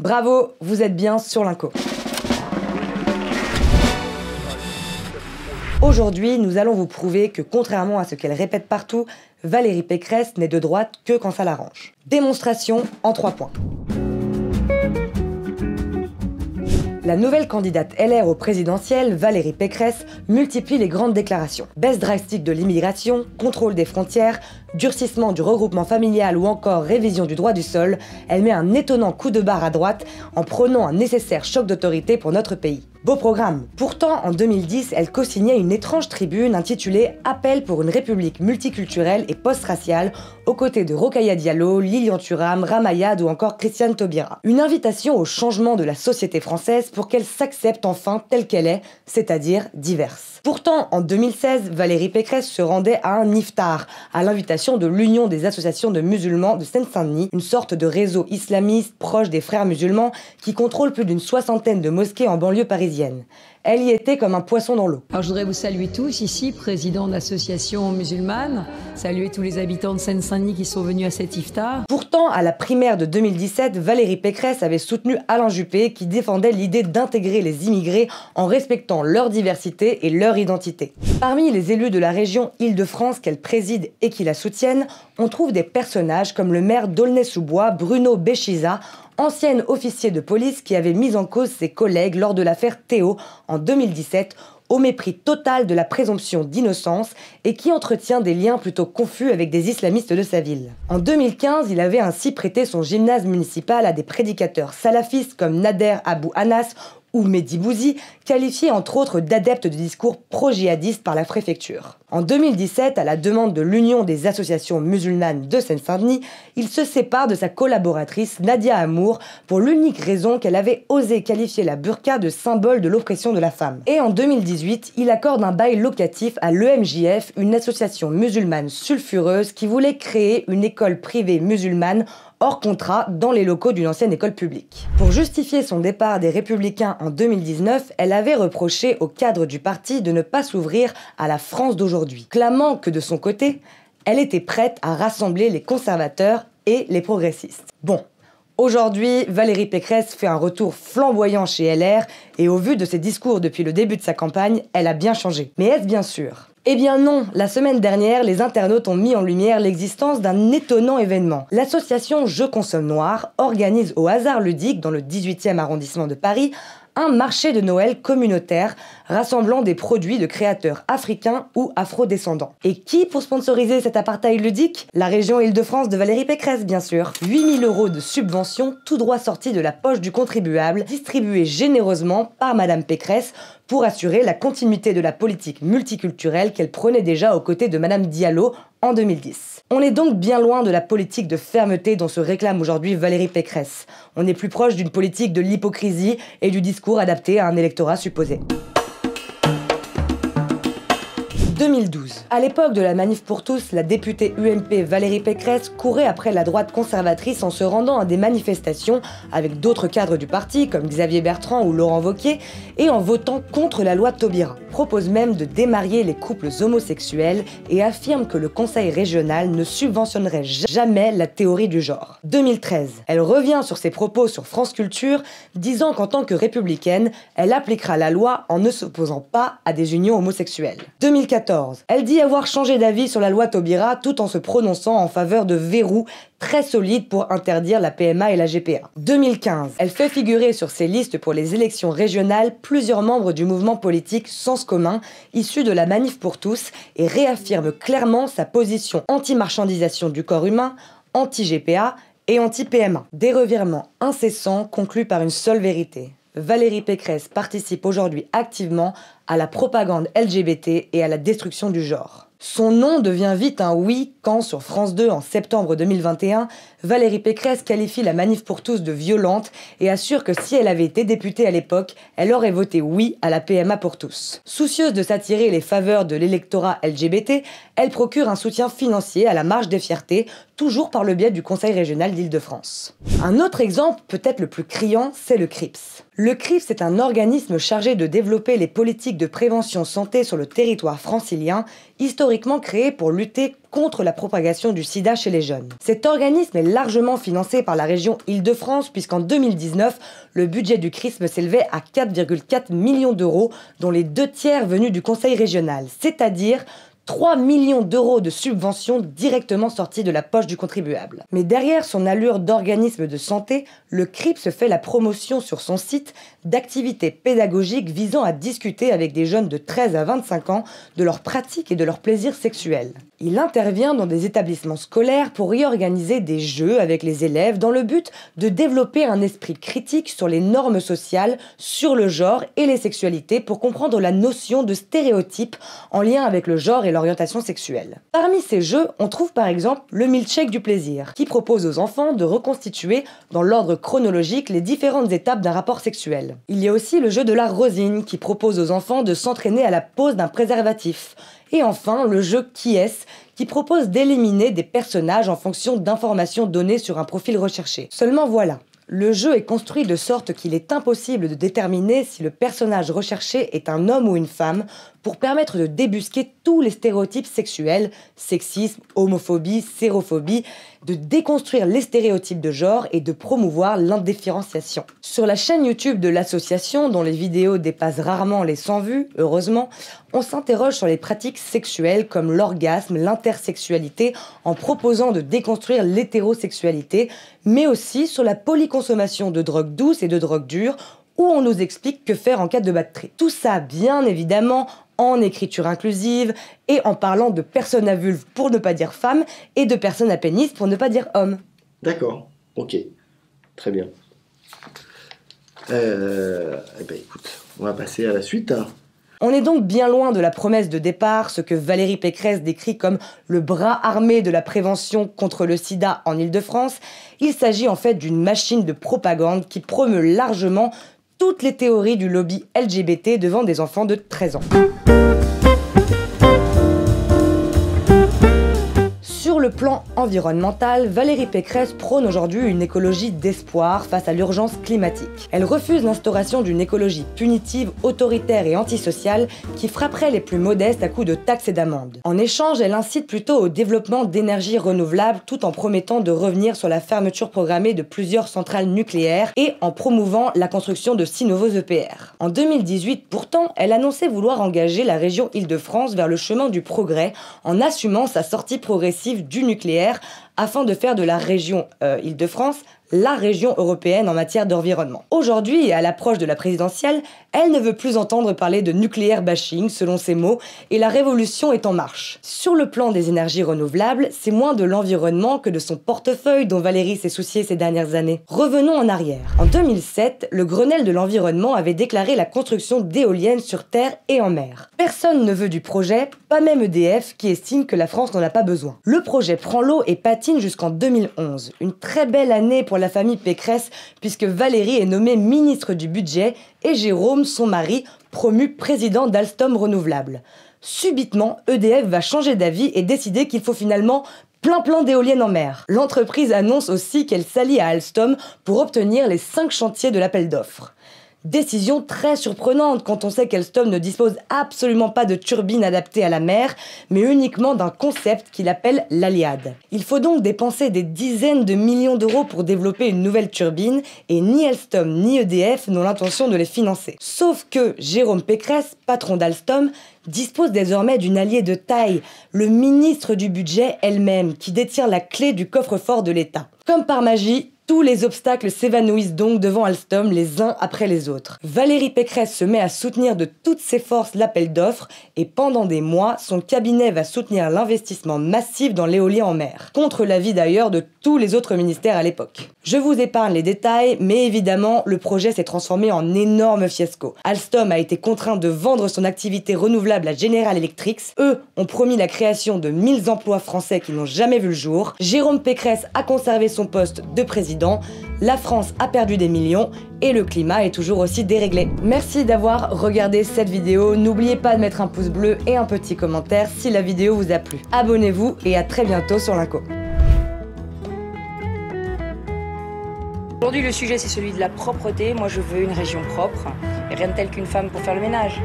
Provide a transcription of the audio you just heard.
Bravo, vous êtes bien sur l'Inco. Aujourd'hui, nous allons vous prouver que, contrairement à ce qu'elle répète partout, Valérie Pécresse n'est de droite que quand ça l'arrange. Démonstration en 3 points. La nouvelle candidate LR au présidentiel, Valérie Pécresse, multiplie les grandes déclarations. Baisse drastique de l'immigration, contrôle des frontières, durcissement du regroupement familial ou encore révision du droit du sol, elle met un étonnant coup de barre à droite en prônant un nécessaire choc d'autorité pour notre pays. Beau programme. Pourtant, en 2010, elle co-signait une étrange tribune intitulée « Appel pour une république multiculturelle et post-raciale » aux côtés de Rokhaya Diallo, Lilian Thuram, Ramayad ou encore Christiane Taubira. Une invitation au changement de la société française pour qu'elle s'accepte enfin telle qu'elle est, c'est-à-dire diverse. Pourtant, en 2016, Valérie Pécresse se rendait à un iftar, à l'invitation de l'Union des associations de musulmans de Seine-Saint-Denis, une sorte de réseau islamiste proche des frères musulmans qui contrôle plus d'une 60aine de mosquées en banlieue parisienne. Elle y était comme un poisson dans l'eau. Alors je voudrais vous saluer tous ici, président d'associations musulmanes, saluer tous les habitants de Seine-Saint-Denis qui sont venus à cet iftar. Pourtant, à la primaire de 2017, Valérie Pécresse avait soutenu Alain Juppé qui défendait l'idée d'intégrer les immigrés en respectant leur diversité et leur identité. Parmi les élus de la région Île-de-France qu'elle préside et qui la soutiennent, on trouve des personnages comme le maire d'Aulnay-sous-Bois, Bruno Béchiza, ancien officier de police qui avait mis en cause ses collègues lors de l'affaire Théo en 2017, au mépris total de la présomption d'innocence et qui entretient des liens plutôt confus avec des islamistes de sa ville. En 2015, il avait ainsi prêté son gymnase municipal à des prédicateurs salafistes comme Nader Abou Anas ou Mehdi Bouzi, qualifiés entre autres d'adeptes de discours pro-djihadistes par la préfecture. En 2017, à la demande de l'Union des associations musulmanes de Seine-Saint-Denis, il se sépare de sa collaboratrice Nadia Amour pour l'unique raison qu'elle avait osé qualifier la burqa de symbole de l'oppression de la femme. Et en 2018, il accorde un bail locatif à l'EMJF, une association musulmane sulfureuse qui voulait créer une école privée musulmane hors contrat dans les locaux d'une ancienne école publique. Pour justifier son départ des Républicains en 2019, elle avait reproché aux cadres du parti de ne pas s'ouvrir à la France d'aujourd'hui, clamant que de son côté, elle était prête à rassembler les conservateurs et les progressistes. Bon, aujourd'hui, Valérie Pécresse fait un retour flamboyant chez LR et au vu de ses discours depuis le début de sa campagne, elle a bien changé. Mais est-ce bien sûr ? Eh bien non, la semaine dernière, les internautes ont mis en lumière l'existence d'un étonnant événement. L'association Je Consomme Noir organise au hasard ludique, dans le 18e arrondissement de Paris, un marché de Noël communautaire rassemblant des produits de créateurs africains ou afro-descendants. Et qui pour sponsoriser cet apartheid ludique ? La région Île-de-France de Valérie Pécresse, bien sûr. 8 000 € de subventions, tout droit sortis de la poche du contribuable, distribués généreusement par Madame Pécresse pour assurer la continuité de la politique multiculturelle qu'elle prenait déjà aux côtés de Madame Diallo en 2010. On est donc bien loin de la politique de fermeté dont se réclame aujourd'hui Valérie Pécresse. On est plus proche d'une politique de l'hypocrisie et du discours adapté à un électorat supposé. 2012. À l'époque de la Manif pour tous, la députée UMP Valérie Pécresse courait après la droite conservatrice en se rendant à des manifestations avec d'autres cadres du parti comme Xavier Bertrand ou Laurent Wauquiez et en votant contre la loi Taubira. Propose même de démarier les couples homosexuels et affirme que le conseil régional ne subventionnerait jamais la théorie du genre. 2013. Elle revient sur ses propos sur France Culture, disant qu'en tant que républicaine, elle appliquera la loi en ne s'opposant pas à des unions homosexuelles. 2014. Elle dit avoir changé d'avis sur la loi Taubira tout en se prononçant en faveur de verrous très solides pour interdire la PMA et la GPA. 2015. Elle fait figurer sur ses listes pour les élections régionales plusieurs membres du mouvement politique Sens commun, issus de la Manif pour tous, et réaffirme clairement sa position anti-marchandisation du corps humain, anti-GPA et anti-PMA. Des revirements incessants conclus par une seule vérité. Valérie Pécresse participe aujourd'hui activement à la propagande LGBT et à la destruction du genre. Son nom devient vite un oui quand, sur France 2 en septembre 2021, Valérie Pécresse qualifie la Manif pour tous de violente et assure que si elle avait été députée à l'époque, elle aurait voté oui à la PMA pour tous. Soucieuse de s'attirer les faveurs de l'électorat LGBT, elle procure un soutien financier à la Marche des Fiertés, toujours par le biais du Conseil régional d'Île-de-France. Un autre exemple, peut-être le plus criant, c'est le CRIPS. Le CRIPS est un organisme chargé de développer les politiques de prévention santé sur le territoire francilien, historiquement créé pour lutter contre la propagation du sida chez les jeunes. Cet organisme est largement financé par la région Île-de-France puisqu'en 2019, le budget du CRISM s'élevait à 4,4 millions d'euros, dont les 2/3 venus du conseil régional, c'est-à-dire 3 millions d'euros de subventions directement sorties de la poche du contribuable. Mais derrière son allure d'organisme de santé, le CRIPS fait la promotion sur son site d'activités pédagogiques visant à discuter avec des jeunes de 13 à 25 ans de leurs pratiques et de leurs plaisirs sexuels. Il intervient dans des établissements scolaires pour y organiser des jeux avec les élèves dans le but de développer un esprit critique sur les normes sociales, sur le genre et les sexualités pour comprendre la notion de stéréotypes en lien avec le genre et l'orientation sexuelle. Parmi ces jeux, on trouve par exemple le milkshake du plaisir, qui propose aux enfants de reconstituer dans l'ordre chronologique les différentes étapes d'un rapport sexuel. Il y a aussi le jeu de la rosine, qui propose aux enfants de s'entraîner à la pose d'un préservatif. Et enfin, le jeu Qui est-ce, qui propose d'éliminer des personnages en fonction d'informations données sur un profil recherché. Seulement voilà, le jeu est construit de sorte qu'il est impossible de déterminer si le personnage recherché est un homme ou une femme pour permettre de débusquer tous les stéréotypes sexuels, sexisme, homophobie, sérophobie, de déconstruire les stéréotypes de genre et de promouvoir l'indifférenciation. Sur la chaîne YouTube de l'association, dont les vidéos dépassent rarement les 100 vues, heureusement, on s'interroge sur les pratiques sexuelles comme l'orgasme, l'intersexualité, en proposant de déconstruire l'hétérosexualité, mais aussi sur la polyconsommation de drogues douces et de drogues dures, où on nous explique que faire en cas de bad trip. Tout ça, bien évidemment, en écriture inclusive et en parlant de personnes à vulve pour ne pas dire femme et de personnes à pénis pour ne pas dire homme. D'accord, ok, très bien. Écoute, on va passer à la suite. On est donc bien loin de la promesse de départ, ce que Valérie Pécresse décrit comme le bras armé de la prévention contre le sida en Île-de-France. Il s'agit en fait d'une machine de propagande qui promeut largement toutes les théories du lobby LGBT devant des enfants de 13 ans. Sur le plan environnemental, Valérie Pécresse prône aujourd'hui une écologie d'espoir face à l'urgence climatique. Elle refuse l'instauration d'une écologie punitive, autoritaire et antisociale qui frapperait les plus modestes à coups de taxes et d'amendes. En échange, elle incite plutôt au développement d'énergies renouvelables tout en promettant de revenir sur la fermeture programmée de plusieurs centrales nucléaires et en promouvant la construction de 6 nouveaux EPR. En 2018, pourtant, elle annonçait vouloir engager la région Île-de-France vers le chemin du progrès en assumant sa sortie progressive du nucléaire afin de faire de la région Île-de-France la région européenne en matière d'environnement. Aujourd'hui, et à l'approche de la présidentielle, elle ne veut plus entendre parler de nucléaire bashing, selon ses mots, et la révolution est en marche. Sur le plan des énergies renouvelables, c'est moins de l'environnement que de son portefeuille dont Valérie s'est souciée ces dernières années. Revenons en arrière. En 2007, le Grenelle de l'environnement avait déclaré la construction d'éoliennes sur terre et en mer. Personne ne veut du projet, pas même EDF, qui estime que la France n'en a pas besoin. Le projet prend l'eau et patine jusqu'en 2011. Une très belle année pour la famille Pécresse, puisque Valérie est nommée ministre du budget et Jérôme, son mari, promu président d'Alstom Renouvelable. Subitement, EDF va changer d'avis et décider qu'il faut finalement plein d'éoliennes en mer. L'entreprise annonce aussi qu'elle s'allie à Alstom pour obtenir les 5 chantiers de l'appel d'offres. Décision très surprenante quand on sait qu'Alstom ne dispose absolument pas de turbines adaptées à la mer, mais uniquement d'un concept qu'il appelle l'Aliade. Il faut donc dépenser des dizaines de millions d'euros pour développer une nouvelle turbine, et ni Alstom ni EDF n'ont l'intention de les financer. Sauf que Jérôme Pécresse, patron d'Alstom, dispose désormais d'une alliée de taille, le ministre du budget elle-même, qui détient la clé du coffre-fort de l'État. Comme par magie, tous les obstacles s'évanouissent donc devant Alstom les uns après les autres. Valérie Pécresse se met à soutenir de toutes ses forces l'appel d'offres et pendant des mois, son cabinet va soutenir l'investissement massif dans l'éolien en mer, contre l'avis d'ailleurs de tous les autres ministères à l'époque. Je vous épargne les détails, mais évidemment, le projet s'est transformé en énorme fiasco. Alstom a été contraint de vendre son activité renouvelable à General Electric. Eux ont promis la création de 1000 emplois français qui n'ont jamais vu le jour. Jérôme Pécresse a conservé son poste de président. La France a perdu des millions et le climat est toujours aussi déréglé. Merci d'avoir regardé cette vidéo. N'oubliez pas de mettre un pouce bleu et un petit commentaire si la vidéo vous a plu. Abonnez-vous et à très bientôt sur l'Inco. Aujourd'hui, le sujet, c'est celui de la propreté. Moi, je veux une région propre. Et rien de tel qu'une femme pour faire le ménage.